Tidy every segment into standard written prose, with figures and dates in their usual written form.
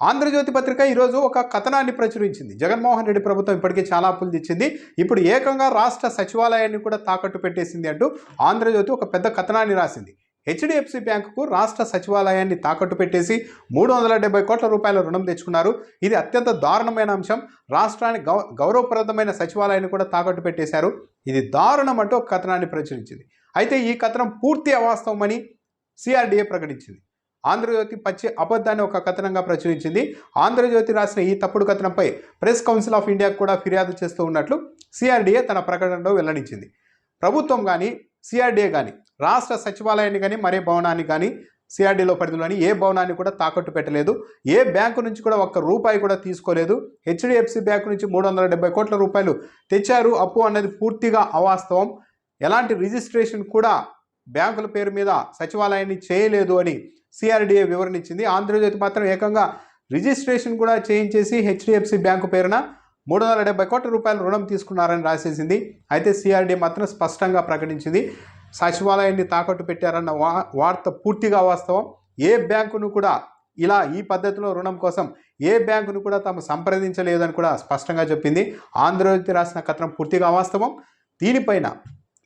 ఆంధ్రజ్యోతి పత్రిక ఈరోజు ఒక కథనాన్ని ప్రచురించింది. జగన్మోహన్ రెడ్డి ప్రభుత్వం ఇప్పటికే చాలా అప్పులు తెచ్చింది, ఇప్పుడు ఏకంగా రాష్ట్ర సచివాలయాన్ని కూడా తాకట్టు పెట్టేసింది అంటూ ఆంధ్రజ్యోతి ఒక పెద్ద కథనాన్ని రాసింది. హెచ్డిఎఫ్సి బ్యాంకుకు రాష్ట్ర సచివాలయాన్ని తాకట్టు పెట్టేసి 370 కోట్ల రూపాయల రుణం తెచ్చుకున్నారు. ఇది అత్యంత దారుణమైన అంశం. రాష్ట్రానికి గౌరవప్రదమైన సచివాలయాన్ని కూడా తాకట్టు పెట్టేశారు. ఇది దారుణం అంటూ ఒక కథనాన్ని ప్రచురించింది. అయితే ఈ కథనం పూర్తి అవాస్తవమని సిఆర్డీఏ ప్రకటించింది. ఆంధ్రజ్యోతి పచ్చి అబద్ధాన్ని ఒక కథనంగా ప్రచురించింది. ఆంధ్రజ్యోతి రాసిన ఈ తప్పుడు కథనంపై ప్రెస్ కౌన్సిల్ ఆఫ్ ఇండియాకు కూడా ఫిర్యాదు చేస్తూ ఉన్నట్లు సిఆర్డీఏ తన ప్రకటనలో వెల్లడించింది. ప్రభుత్వం కానీ సిఆర్డీఏ కానీ రాష్ట్ర సచివాలయాన్ని కానీ మరే భవనాన్ని కానీ సిఆర్డీలో పరిధిలోని ఏ భవనాన్ని కూడా తాకట్టు పెట్టలేదు. ఏ బ్యాంకు నుంచి కూడా ఒక్క రూపాయి కూడా తీసుకోలేదు. హెచ్డిఎఫ్సి బ్యాంకు నుంచి 370 కోట్ల రూపాయలు తెచ్చారు అప్పు అన్నది పూర్తిగా అవాస్తవం. ఎలాంటి రిజిస్ట్రేషన్ కూడా బ్యాంకుల పేరు మీద సచివాలయాన్ని చేయలేదు అని సిఆర్డీఏ వివరణ ఇచ్చింది. ఆంధ్రజ్యోతి మాత్రం ఏకంగా రిజిస్ట్రేషన్ కూడా చేయించేసి హెచ్డిఎఫ్సి బ్యాంకు పేరున 370 కోట్ల రూపాయల రుణం తీసుకున్నారని రాసేసింది. అయితే సిఆర్డీఏ మాత్రం స్పష్టంగా ప్రకటించింది, సచివాలయాన్ని తాకట్టు పెట్టారన్న వార్త పూర్తిగా వాస్తవం. ఏ బ్యాంకును కూడా ఇలా ఈ పద్ధతిలో రుణం కోసం ఏ బ్యాంకును కూడా తాము సంప్రదించలేదని కూడా స్పష్టంగా చెప్పింది. ఆంధ్రజ్యోతి రాసిన కథనం పూర్తిగా అవాస్తవం. దీనిపైన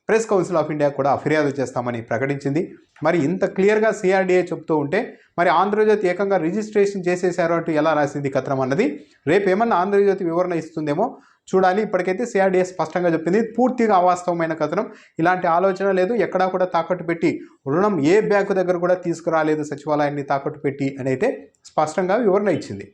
ప్రెస్ కౌన్సిల్ ఆఫ్ ఇండియా కూడా ఫిర్యాదు చేస్తామని ప్రకటించింది. మరి ఇంత క్లియర్గా సిఆర్డీఏ చెప్తూ ఉంటే మరి ఆంధ్రజ్యోతి ఏకంగా రిజిస్ట్రేషన్ చేసేశారు అంటూ ఎలా రాసింది కథనం అన్నది రేపు ఏమన్నా ఆంధ్రజ్యోతి వివరణ ఇస్తుందేమో చూడాలి. ఇప్పటికైతే సిఆర్డీఏ స్పష్టంగా చెప్పింది, పూర్తిగా అవాస్తవమైన కథనం. ఇలాంటి ఆలోచన లేదు, ఎక్కడా కూడా తాకట్టు పెట్టి రుణం ఏ బ్యాంకు దగ్గర కూడా తీసుకురాలేదు సచివాలయాన్ని తాకట్టు పెట్టి అని అయితే స్పష్టంగా వివరణ ఇచ్చింది.